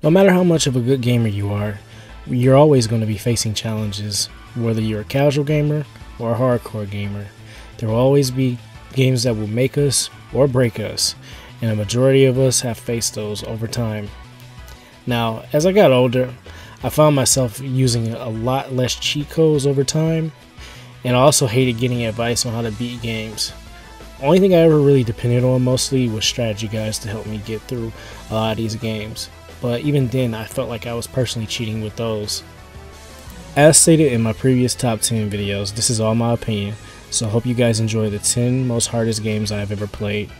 No matter how much of a good gamer you are, you're always going to be facing challenges, whether you're a casual gamer or a hardcore gamer. There will always be games that will make us or break us, and a majority of us have faced those over time. Now, as I got older, I found myself using a lot less cheat codes over time, and I also hated getting advice on how to beat games. Only thing I ever really depended on mostly was strategy guides to help me get through a lot of these games. But even then, I felt like I was personally cheating with those. As stated in my previous top 10 videos, this is all my opinion, so I hope you guys enjoy the 10 most hardest games I have ever played.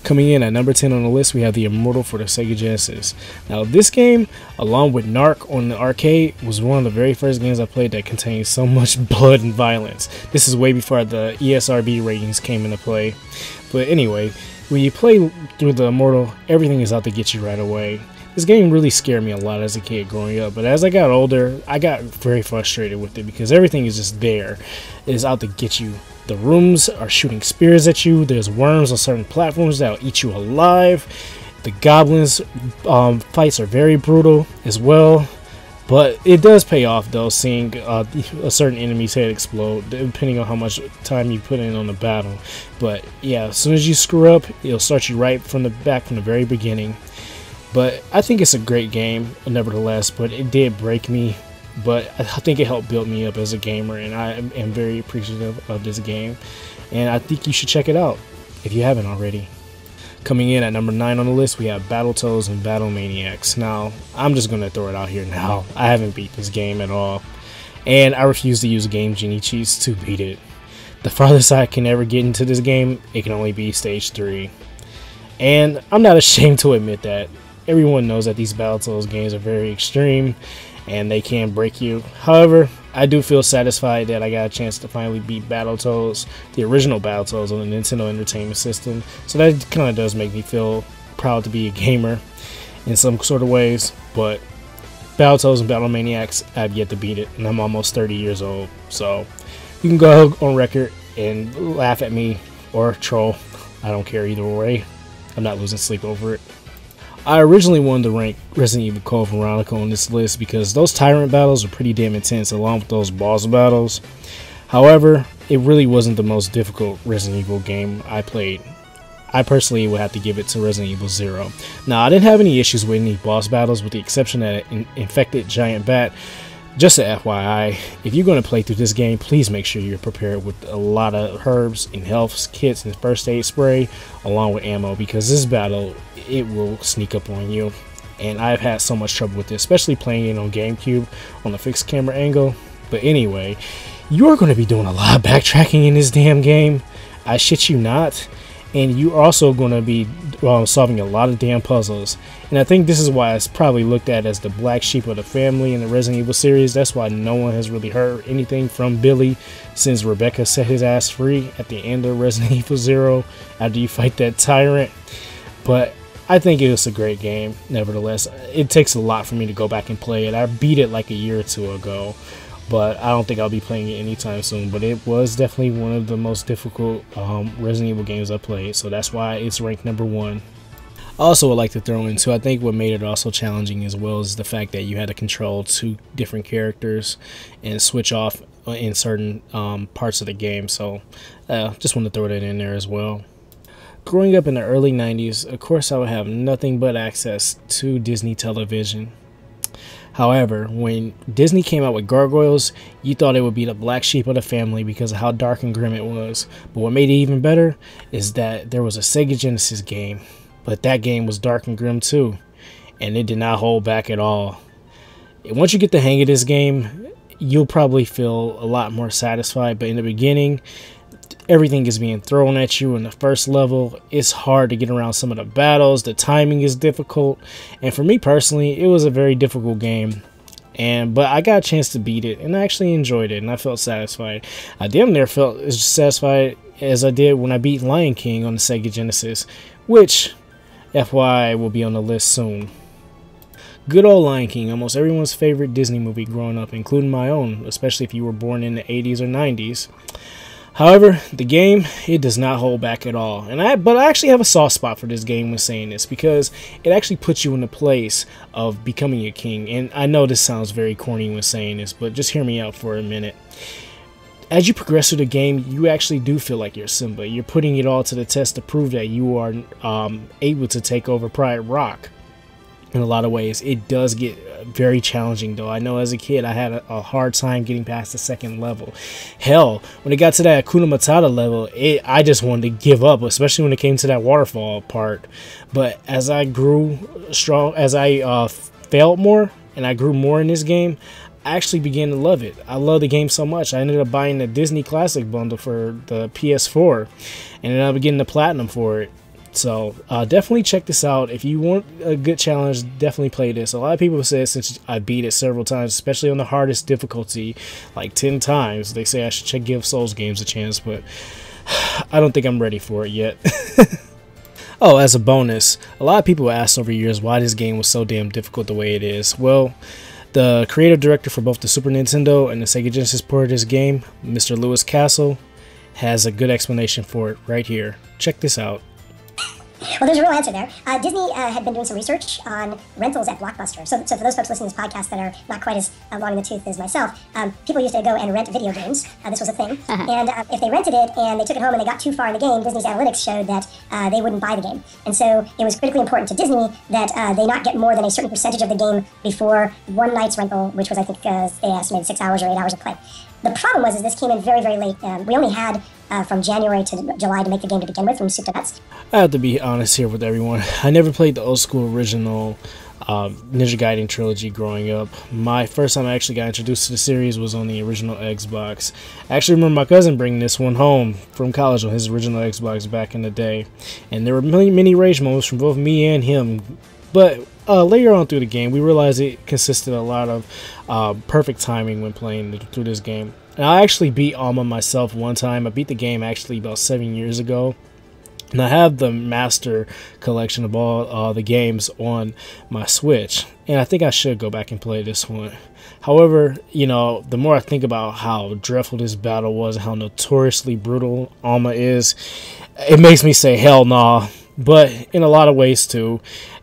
Coming in at number 10 on the list, we have the Immortal for the Sega Genesis. Now this game, along with Narc on the arcade, was one of the very first games I played that contained so much blood and violence. This is way before the ESRB ratings came into play. But anyway, when you play through the Immortal, everything is out to get you right away. This game really scared me a lot as a kid growing up, but as I got older, I got very frustrated with it because everything is just there. It is out to get you. The rooms are shooting spears at you. There's worms on certain platforms that will eat you alive. The goblins fights are very brutal as well. But it does pay off though, seeing a certain enemy's head explode, depending on how much time you put in on the battle. But yeah, as soon as you screw up, it'll start you right from the back from the very beginning. But I think it's a great game, nevertheless, but it did break me. But I think it helped build me up as a gamer, and I am very appreciative of this game. And I think you should check it out if you haven't already. Coming in at number 9 on the list, we have Battletoads and Battle Maniacs. Now, I'm just going to throw it out here now. I haven't beat this game at all, and I refuse to use Game Genie cheats to beat it. The farthest I can ever get into this game, it can only be Stage 3. And I'm not ashamed to admit that. Everyone knows that these Battletoads games are very extreme, and they can break you. However, I do feel satisfied that I got a chance to finally beat Battletoads, the original Battletoads on the Nintendo Entertainment System. So that kind of does make me feel proud to be a gamer in some sort of ways. But Battletoads and Battle Maniacs, I've yet to beat it, and I'm almost 30 years old. So you can go on record and laugh at me or troll. I don't care either way. I'm not losing sleep over it. I originally wanted to rank Resident Evil Code Veronica on this list because those tyrant battles are pretty damn intense along with those boss battles. However, it really wasn't the most difficult Resident Evil game I played. I personally would have to give it to Resident Evil 0. Now, I didn't have any issues with any boss battles with the exception that an infected giant bat. Just a FYI, if you're going to play through this game, please make sure you're prepared with a lot of herbs and health kits and first aid spray along with ammo, because this battle, it will sneak up on you. And I've had so much trouble with this, especially playing it on GameCube on a fixed camera angle. But anyway, you're going to be doing a lot of backtracking in this damn game. I shit you not. And you're also going to be solving a lot of damn puzzles. And I think this is why it's probably looked at as the black sheep of the family in the Resident Evil series. That's why no one has really heard anything from Billy since Rebecca set his ass free at the end of Resident Evil 0 after you fight that tyrant. But I think it was a great game, nevertheless. It takes a lot for me to go back and play it. I beat it like a year or two ago, but I don't think I'll be playing it anytime soon. But it was definitely one of the most difficult Resident Evil games I played, so that's why it's ranked number 1. I also would like to throw in too, I think what made it also challenging as well is the fact that you had to control 2 different characters and switch off in certain parts of the game, so just want to throw that in there as well. Growing up in the early 90s, of course I would have nothing but access to Disney television. However, when Disney came out with Gargoyles, you thought it would be the black sheep of the family because of how dark and grim it was. But what made it even better is that there was a Sega Genesis game, but that game was dark and grim too, and it did not hold back at all. And once you get the hang of this game, you'll probably feel a lot more satisfied, but in the beginning, everything is being thrown at you in the first level. It's hard to get around some of the battles. The timing is difficult. And for me personally, it was a very difficult game. But I got a chance to beat it, and I actually enjoyed it, and I felt satisfied. I damn near felt as satisfied as I did when I beat Lion King on the Sega Genesis, which, FYI, will be on the list soon. Good old Lion King, almost everyone's favorite Disney movie growing up, including my own, especially if you were born in the 80s or 90s. However, the game, it does not hold back at all. But I actually have a soft spot for this game when saying this, because it actually puts you in the place of becoming a king. And I know this sounds very corny when saying this, but just hear me out for a minute. As you progress through the game, you actually do feel like you're Simba. You're putting it all to the test to prove that you are able to take over Pride Rock. In a lot of ways, it does get very challenging, though. I know as a kid I had a hard time getting past the second level. Hell, when it got to that Hakuna Matata level, I just wanted to give up, especially when it came to that waterfall part. But as I grew strong, as I failed more and I grew more in this game, I actually began to love it. I love the game so much. I ended up buying the Disney Classic bundle for the PS4 and ended up getting the Platinum for it. So definitely check this out. If you want a good challenge, definitely play this. A lot of people say, since I beat it several times, especially on the hardest difficulty, like 10 times, they say I should give Souls games a chance, but I don't think I'm ready for it yet. Oh, as a bonus, a lot of people asked over years why this game was so damn difficult the way it is. Well, the creative director for both the Super Nintendo and the Sega Genesis port of this game, Mr. Lewis Castle, has a good explanation for it right here. Check this out. Well, there's a real answer there. Disney had been doing some research on rentals at Blockbuster. So for those folks listening to this podcast that are not quite as long in the tooth as myself, people used to go and rent video games. This was a thing. And if they rented it and they took it home and they got too far in the game, Disney's analytics showed that they wouldn't buy the game. And so it was critically important to Disney that they not get more than a certain percentage of the game before one night's rental, which was, I think, they estimated 6 hours or 8 hours of play. The problem was this came in very, very late. We only had from January to July to make the game to begin with, from soup to nuts. I have to be honest here with everyone. I never played the old school original Ninja Gaiden trilogy growing up. My first time I actually got introduced to the series was on the original Xbox. I actually remember my cousin bringing this one home from college on his original Xbox back in the day. And there were many rage moments from both me and him. But later on through the game, we realized it consisted of a lot of perfect timing when playing through this game. And I actually beat Alma myself one time. I beat the game actually about 7 years ago. And I have the master collection of all the games on my Switch. And I think I should go back and play this one. However, you know, the more I think about how dreadful this battle was, how notoriously brutal Alma is, it makes me say hell nah. But in a lot of ways too,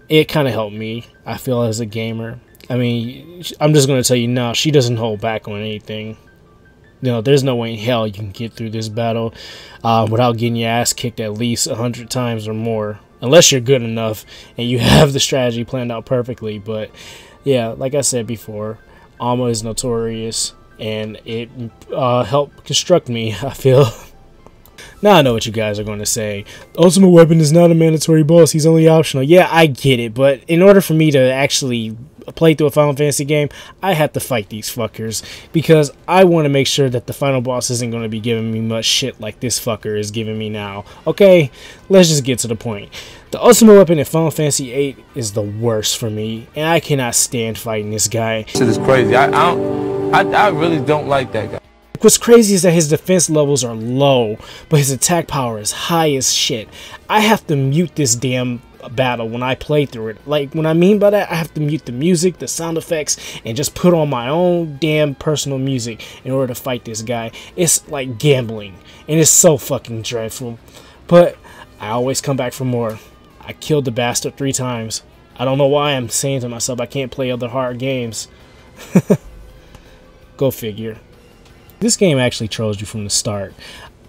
it kind of helped me, I feel, as a gamer. I mean, I'm just going to tell you now, she doesn't hold back on anything. You know, there's no way in hell you can get through this battle without getting your ass kicked at least 100 times or more. Unless you're good enough and you have the strategy planned out perfectly. But yeah, like I said before, Alma is notorious and it helped construct me, I feel. Now I know what you guys are going to say. Ultimate Weapon is not a mandatory boss, he's only optional. Yeah, I get it, but in order for me to actually play through a Final Fantasy game, I have to fight these fuckers, because I want to make sure that the final boss isn't going to be giving me much shit like this fucker is giving me now. Okay, let's just get to the point. The Ultimate Weapon in Final Fantasy VIII is the worst for me, and I cannot stand fighting this guy. Shit is crazy. I really don't like that guy. What's crazy is that his defense levels are low, but his attack power is high as shit. I have to mute this damn battle when I play through it. Like, what I mean by that, I have to mute the music, the sound effects, and just put on my own damn personal music in order to fight this guy. It's like gambling, and it's so fucking dreadful. But I always come back for more. I killed the bastard 3 times. I don't know why I'm saying to myself I can't play other hard games. Go figure. This game actually trolls you from the start.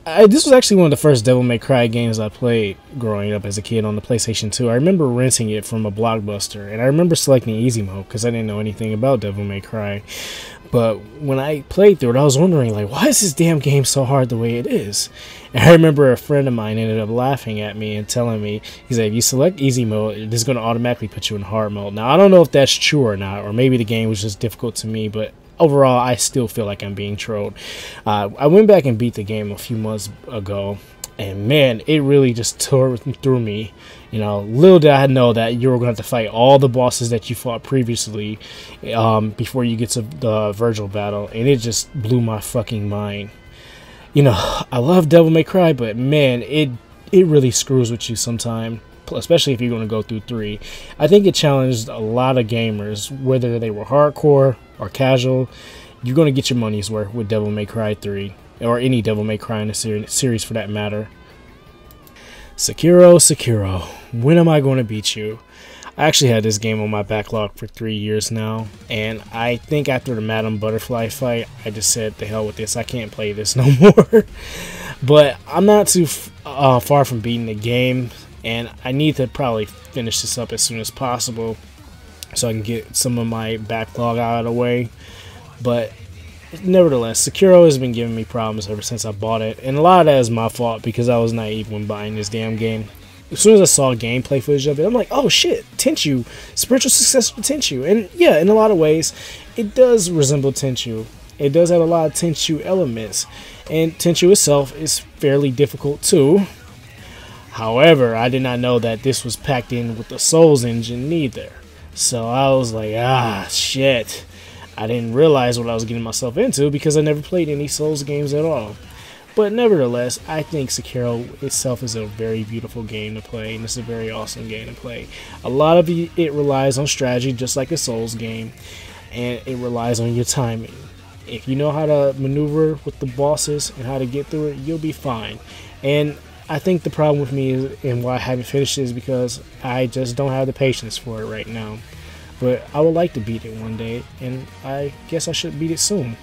This was actually one of the first Devil May Cry games I played growing up as a kid on the PlayStation 2. I remember renting it from a Blockbuster, and I remember selecting easy mode because I didn't know anything about Devil May Cry. But when I played through it, I was wondering, like, why is this damn game so hard the way it is? And I remember a friend of mine ended up laughing at me and telling me, he said, if you select easy mode, this is going to automatically put you in hard mode. Now, I don't know if that's true or not, or maybe the game was just difficult to me, but overall, I still feel like I'm being trolled. I went back and beat the game a few months ago, and man, it really just tore through me. You know, little did I know that you were going to have to fight all the bosses that you fought previously before you get to the Virgil battle, and it just blew my fucking mind. You know, I love Devil May Cry, but man, it really screws with you sometimes. Especially if you're going to go through 3. I think it challenged a lot of gamers, whether they were hardcore or casual. You're going to get your money's worth with Devil May Cry 3. or any Devil May Cry in the series for that matter. Sekiro, when am I going to beat you? I actually had this game on my backlog for 3 years now, and I think after the Madame Butterfly fight, I just said, the hell with this, I can't play this no more. But I'm not too far from beating the game, and I need to probably finish this up as soon as possible so I can get some of my backlog out of the way. But nevertheless, Sekiro has been giving me problems ever since I bought it, and a lot of that is my fault because I was naive when buying this damn game. As soon as I saw gameplay footage of it, I'm like, oh shit, Tenchu, spiritual successor to Tenchu. And yeah, in a lot of ways, it does resemble Tenchu. It does have a lot of Tenchu elements, and Tenchu itself is fairly difficult too. However, I did not know that this was packed in with the Souls engine neither. So I was like, ah, shit. I didn't realize what I was getting myself into because I never played any Souls games at all. But nevertheless, I think Sekiro itself is a very beautiful game to play, and it's a very awesome game to play. A lot of it relies on strategy, just like a Souls game, and it relies on your timing. If you know how to maneuver with the bosses and how to get through it, you'll be fine. And I think the problem with me is, and why I haven't finished it, is because I just don't have the patience for it right now. But I would like to beat it one day, and I guess I should beat it soon.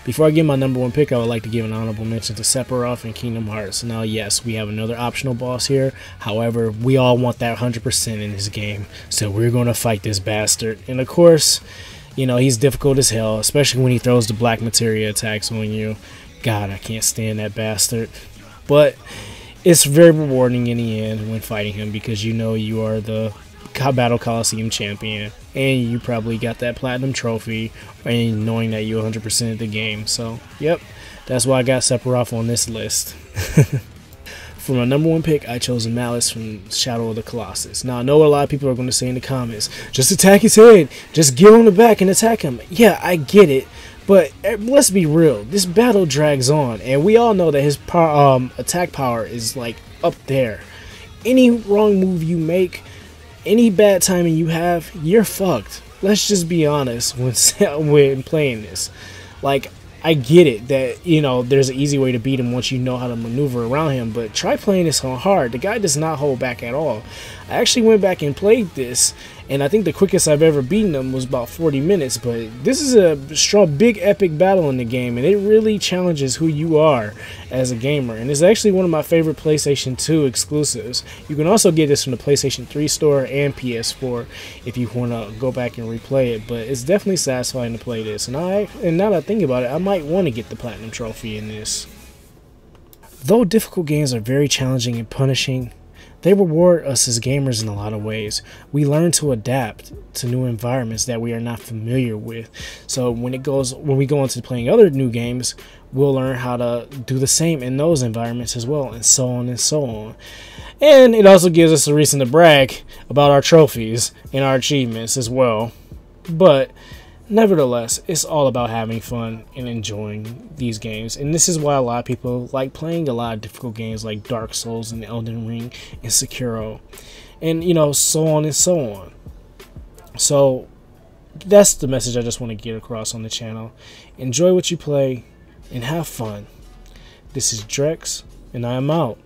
Before I give my number one pick, I would like to give an honorable mention to Sephiroth and Kingdom Hearts. Now, yes, we have another optional boss here. However, we all want that 100% in this game, so we're going to fight this bastard. And of course, you know, he's difficult as hell, especially when he throws the black materia attacks on you. God, I can't stand that bastard. But it's very rewarding in the end when fighting him because you know you are the Battle Coliseum champion, and you probably got that platinum trophy, and knowing that you 100% the game. So yep, that's why I got Sephiroth on this list. For my number one pick, I chose Malice from Shadow of the Colossus. Now I know what a lot of people are going to say in the comments, just attack his head, just get on the back and attack him. Yeah, I get it, but let's be real, this battle drags on, and we all know that his attack power is like up there. Any wrong move you make, any bad timing you have, you're fucked. Let's just be honest when playing this. Like, I get it that, you know, there's an easy way to beat him once you know how to maneuver around him, but try playing this on hard. The guy does not hold back at all. I actually went back and played this, and I think the quickest I've ever beaten him was about 40 minutes, but this is a strong, big, epic battle in the game, and it really challenges who you are as a gamer, and it's actually one of my favorite PlayStation 2 exclusives. You can also get this from the PlayStation 3 store and PS4 if you want to go back and replay it, but it's definitely satisfying to play this, and now that I think about it, I might want to get the Platinum Trophy in this. Though difficult games are very challenging and punishing, they reward us as gamers in a lot of ways. We learn to adapt to new environments that we are not familiar with. So when we go into playing other new games, we'll learn how to do the same in those environments as well, and so on and so on. And it also gives us a reason to brag about our trophies and our achievements as well. But nevertheless, it's all about having fun and enjoying these games, and this is why a lot of people like playing a lot of difficult games like Dark Souls and Elden Ring and Sekiro, and you know, so on and so on. So that's the message I just want to get across on the channel. Enjoy what you play and have fun. This is Drex, and I am out.